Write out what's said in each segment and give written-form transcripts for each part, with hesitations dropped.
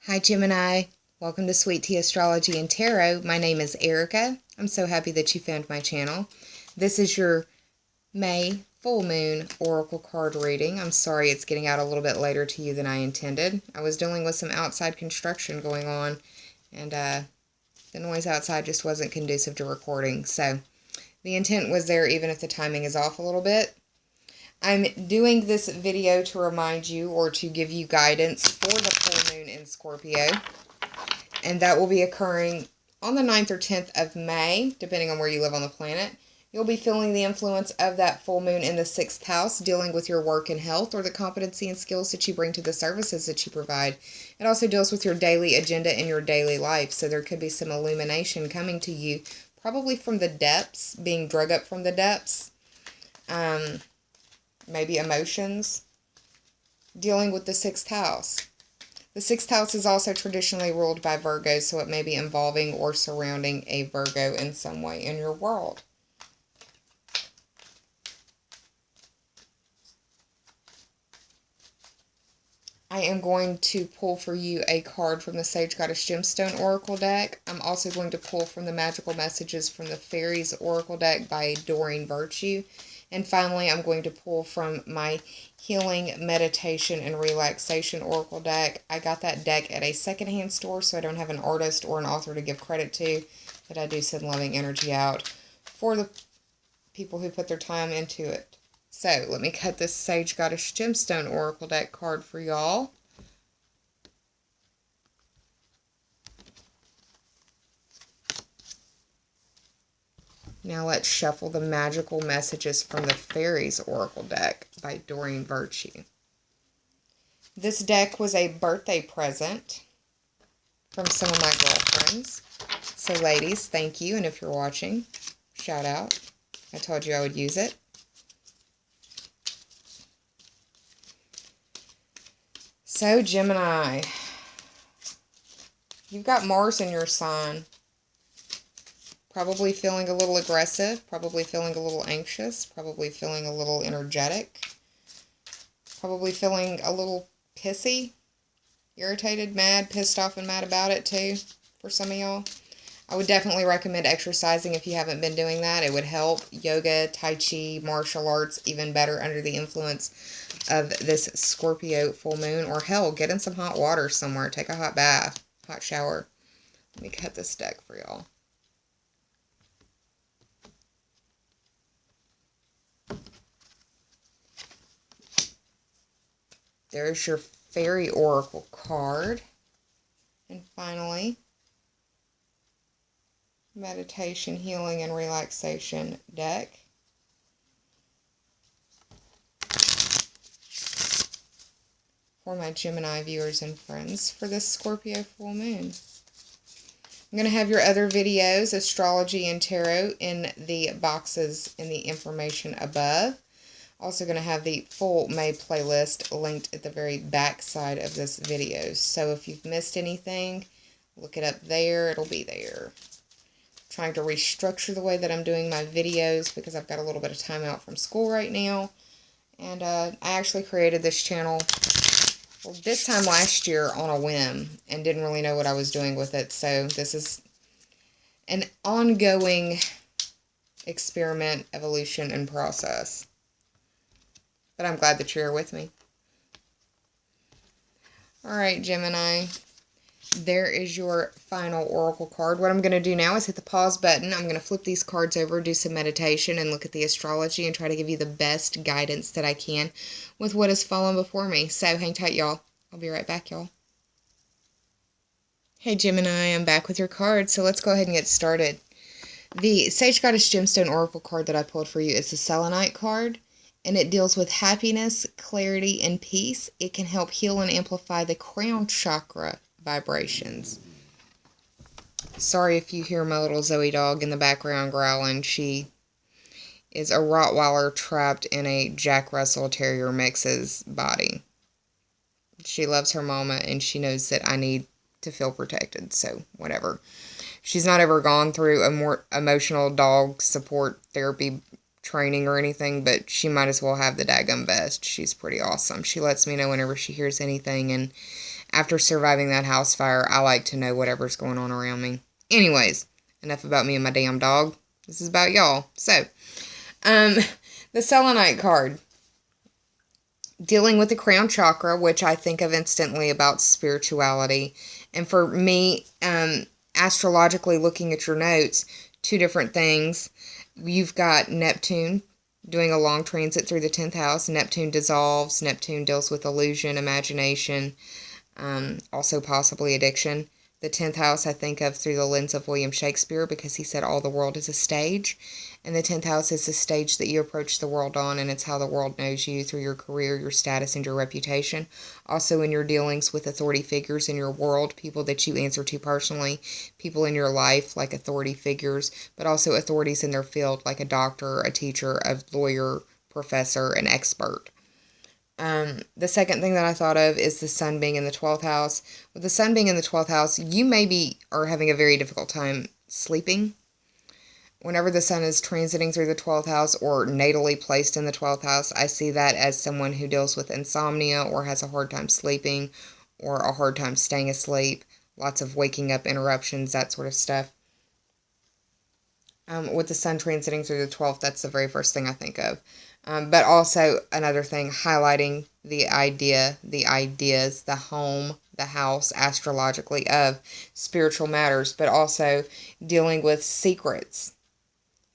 Hi Gemini, welcome to Sweet Tea Astrology and Tarot. My name is Erica. I'm so happy that you found my channel. This is your May Full Moon Oracle card reading. I'm sorry it's getting out a little bit later to you than I intended. I was dealing with some outside construction going on, and the noise outside just wasn't conducive to recording. So the intent was there even if the timing is off a little bit. I'm doing this video to remind you or to give you guidance for the full moon in Scorpio. And that will be occurring on the 9th or 10th of May, depending on where you live on the planet. You'll be feeling the influence of that full moon in the 6th house, dealing with your work and health or the competency and skills that you bring to the services that you provide. It also deals with your daily agenda and your daily life. So there could be some illumination coming to you, probably from the depths, being drug up from the depths. Maybe emotions, dealing with the 6th house. The 6th house is also traditionally ruled by Virgo, so it may be involving or surrounding a Virgo in some way in your world. I am going to pull for you a card from the Sage Goddess Gemstone Oracle deck. I'm also going to pull from the Magical Messages from the Fairies Oracle deck by Doreen Virtue. And finally, I'm going to pull from my Healing, Meditation, and Relaxation Oracle deck. I got that deck at a secondhand store, so I don't have an artist or an author to give credit to, but I do send loving energy out for the people who put their time into it. So, let me cut this Sage Goddess Gemstone Oracle deck card for y'all. Now let's shuffle the Magical Messages from the Fairies Oracle deck by Doreen Virtue. This deck was a birthday present from some of my girlfriends. So ladies, thank you. And if you're watching, shout out. I told you I would use it. So Gemini, you've got Mars in your sign. Probably feeling a little aggressive, probably feeling a little anxious, probably feeling a little energetic, probably feeling a little pissy, irritated, mad, pissed off, and mad about it too for some of y'all. I would definitely recommend exercising if you haven't been doing that. It would help. Yoga, Tai Chi, martial arts, even better under the influence of this Scorpio full moon. Or hell, get in some hot water somewhere. Take a hot bath, hot shower. Let me cut this deck for y'all. There's your Fairy Oracle card. And finally, Meditation, Healing, and Relaxation deck. For my Gemini viewers and friends for this Scorpio full moon. I'm going to have your other videos, Astrology and Tarot, in the boxes in the information above. Also going to have the full May playlist linked at the very back side of this video. So if you've missed anything, look it up there. It'll be there. I'm trying to restructure the way that I'm doing my videos because I've got a little bit of time out from school right now. And I actually created this channel this time last year on a whim and didn't really know what I was doing with it. So this is an ongoing experiment, evolution, and process. But I'm glad that you're here with me. Alright, Gemini. There is your final oracle card. What I'm going to do now is hit the pause button. I'm going to flip these cards over, do some meditation, and look at the astrology and try to give you the best guidance that I can with what has fallen before me. So hang tight, y'all. I'll be right back, y'all. Hey, Gemini. I'm back with your cards, so let's go ahead and get started. The Sage Goddess Gemstone Oracle card that I pulled for you is the Selenite card. And it deals with happiness, clarity, and peace. It can help heal and amplify the crown chakra vibrations. Sorry if you hear my little Zoe dog in the background growling. She is a Rottweiler trapped in a Jack Russell Terrier mix's body. She loves her mama and she knows that I need to feel protected. So, whatever. She's not ever gone through a more emotional dog support therapy training or anything, but she might as well have the daggum best. She's pretty awesome. She lets me know whenever she hears anything and after surviving that house fire, I like to know whatever's going on around me. Anyways, enough about me and my damn dog. This is about y'all. So, the selenite card. Dealing with the crown chakra, which I think of instantly about spirituality. And for me, astrologically looking at your notes, two different things. You've got Neptune doing a long transit through the 10th house. Neptune dissolves. Neptune deals with illusion, imagination, also possibly addiction. The 10th house I think of through the lens of William Shakespeare, because he said all the world is a stage. And the 10th house is the stage that you approach the world on, and it's how the world knows you through your career, your status, and your reputation. Also in your dealings with authority figures in your world, people that you answer to personally, people in your life like authority figures, but also authorities in their field like a doctor, a teacher, a lawyer, professor, an expert. The second thing that I thought of is the sun being in the 12th house. With the sun being in the 12th house, you maybe are having a very difficult time sleeping. Whenever the sun is transiting through the 12th house or natally placed in the 12th house, I see that as someone who deals with insomnia or has a hard time sleeping or a hard time staying asleep, lots of waking up interruptions, that sort of stuff. With the sun transiting through the 12th, that's the very first thing I think of. But also another thing, highlighting the idea, the ideas, the home, the house, astrologically, of spiritual matters, but also dealing with secrets.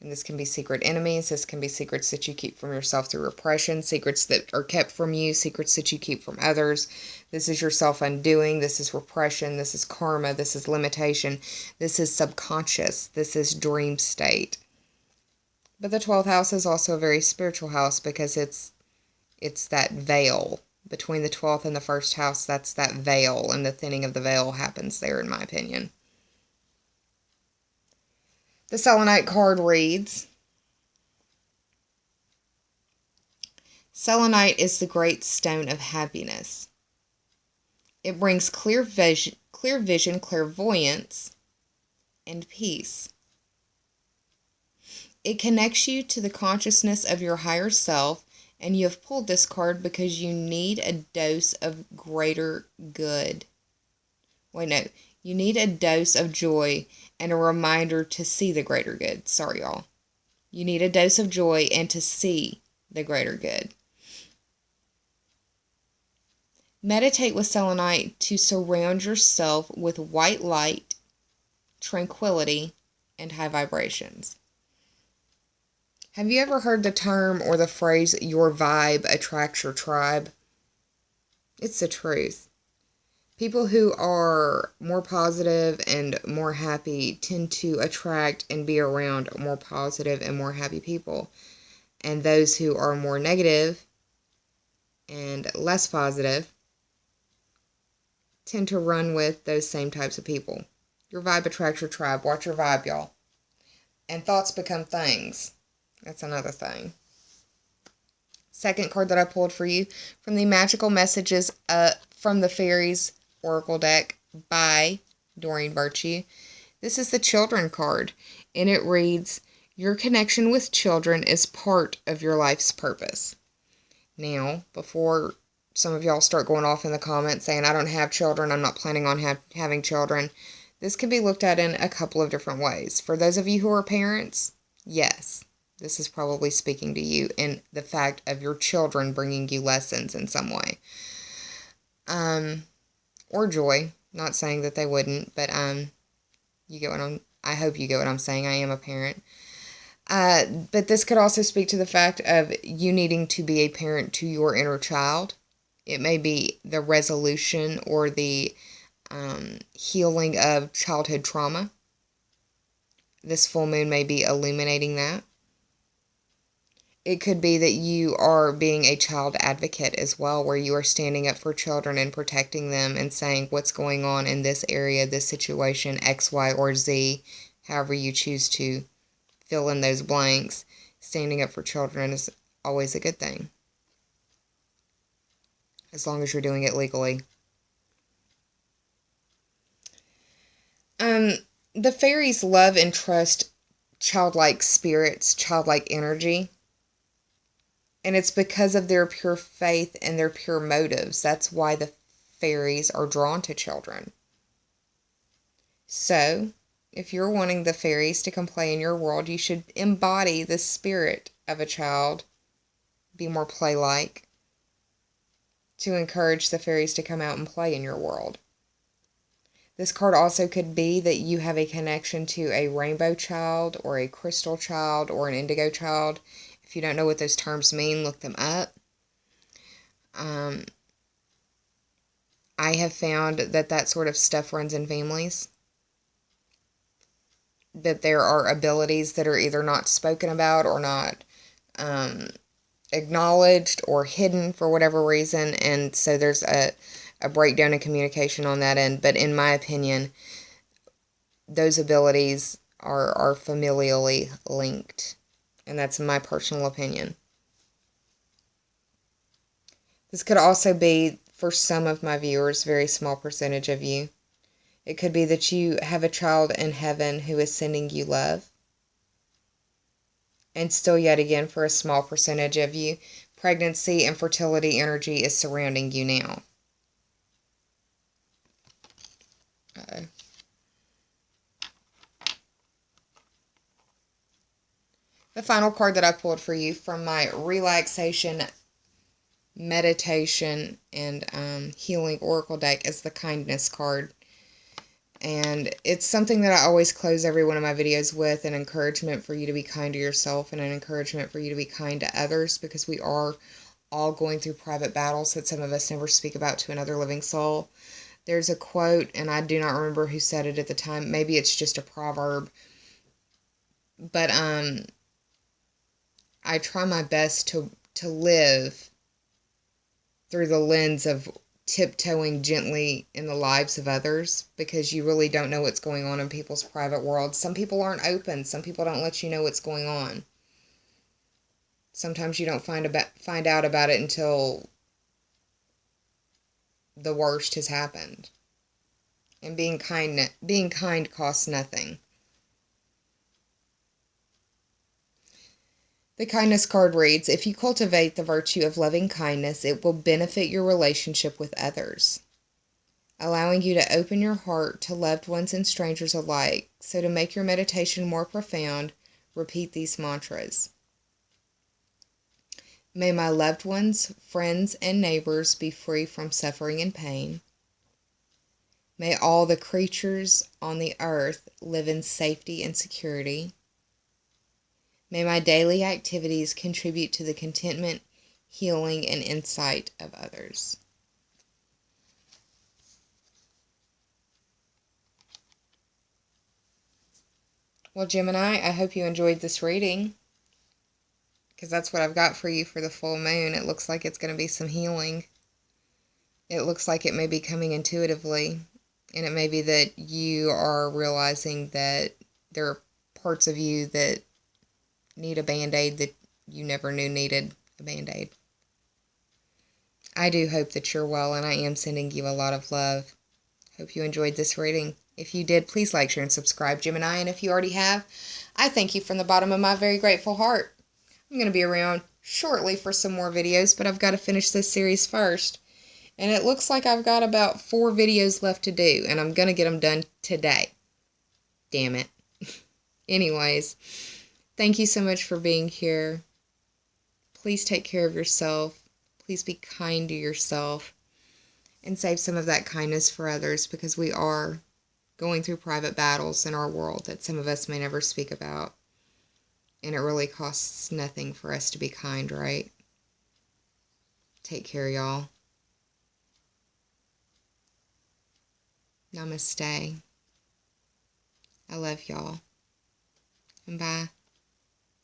And this can be secret enemies. This can be secrets that you keep from yourself through repression, secrets that are kept from you, secrets that you keep from others. This is your self-undoing. This is repression. This is karma. This is limitation. This is subconscious. This is dream state. But the 12th house is also a very spiritual house, because it's that veil. Between the 12th and the first house, that's that veil, and the thinning of the veil happens there, in my opinion. The selenite card reads, selenite is the great stone of happiness. It brings clear vision, clairvoyance, and peace. It connects you to the consciousness of your higher self, and you have pulled this card because you need a dose of greater good. Wait, no. You need a dose of joy and a reminder to see the greater good. Sorry, y'all. You need a dose of joy and to see the greater good. Meditate with selenite to surround yourself with white light, tranquility, and high vibrations. Have you ever heard the term or the phrase, your vibe attracts your tribe? It's the truth. People who are more positive and more happy tend to attract and be around more positive and more happy people. And those who are more negative and less positive tend to run with those same types of people. Your vibe attracts your tribe. Watch your vibe, y'all. And thoughts become things. That's another thing. Second card that I pulled for you from the Magical Messages from the Fairies Oracle deck by Doreen Virtue. This is the Children card, and it reads, your connection with children is part of your life's purpose. Now, before some of y'all start going off in the comments saying, I don't have children, I'm not planning on having children, this can be looked at in a couple of different ways. For those of you who are parents, yes, this is probably speaking to you in the fact of your children bringing you lessons in some way. Or joy. Not saying that they wouldn't, but you get what I hope you get what I'm saying. I am a parent. But this could also speak to the fact of you needing to be a parent to your inner child. It may be the resolution or the healing of childhood trauma. This full moon may be illuminating that. It could be that you are being a child advocate as well, where you are standing up for children and protecting them and saying what's going on in this area, this situation, X, Y, or Z, however you choose to fill in those blanks. Standing up for children is always a good thing, as long as you're doing it legally. The fairies love and trust childlike spirits, childlike energy. And it's because of their pure faith and their pure motives. That's why the fairies are drawn to children. So, if you're wanting the fairies to come play in your world, you should embody the spirit of a child, be more play-like, to encourage the fairies to come out and play in your world. This card also could be that you have a connection to a rainbow child or a crystal child or an indigo child. If you don't know what those terms mean, look them up. I have found that sort of stuff runs in families. That there are abilities that are either not spoken about or not acknowledged or hidden for whatever reason, and so there's a breakdown in communication on that end. But in my opinion, those abilities are familially linked, and that's my personal opinion. This could also be, for some of my viewers, very small percentage of you. It could be that you have a child in heaven who is sending you love. And still yet again, for a small percentage of you, pregnancy and fertility energy is surrounding you now. Uh-oh. The final card that I pulled for you from my relaxation, meditation, and healing oracle deck is the kindness card. And it's something that I always close every one of my videos with, an encouragement for you to be kind to yourself and an encouragement for you to be kind to others, because we are all going through private battles that some of us never speak about to another living soul. There's a quote, and I do not remember who said it at the time. Maybe it's just a proverb. But I try my best to live through the lens of tiptoeing gently in the lives of others, because you really don't know what's going on in people's private worlds. Some people aren't open. Some people don't let you know what's going on. Sometimes you don't find out about it until the worst has happened. And being kind costs nothing. The kindness card reads, if you cultivate the virtue of loving kindness, it will benefit your relationship with others, allowing you to open your heart to loved ones and strangers alike. So to make your meditation more profound, repeat these mantras. May my loved ones, friends, and neighbors be free from suffering and pain. May all the creatures on the earth live in safety and security. May my daily activities contribute to the contentment, healing, and insight of others. Well, Gemini, I hope you enjoyed this reading, because that's what I've got for you for the full moon. It looks like it's going to be some healing. It looks like it may be coming intuitively, and it may be that you are realizing that there are parts of you that need a Band-Aid that you never knew needed a Band-Aid. I do hope that you're well, and I am sending you a lot of love. Hope you enjoyed this reading. If you did, please like, share, and subscribe, Gemini. And if you already have, I thank you from the bottom of my very grateful heart. I'm going to be around shortly for some more videos, but I've got to finish this series first. And it looks like I've got about 4 videos left to do, and I'm going to get them done today. Damn it. Anyways, thank you so much for being here. Please take care of yourself. Please be kind to yourself. And save some of that kindness for others, because we are going through private battles in our world that some of us may never speak about. And it really costs nothing for us to be kind, right? Take care, y'all. Namaste. I love y'all. And bye.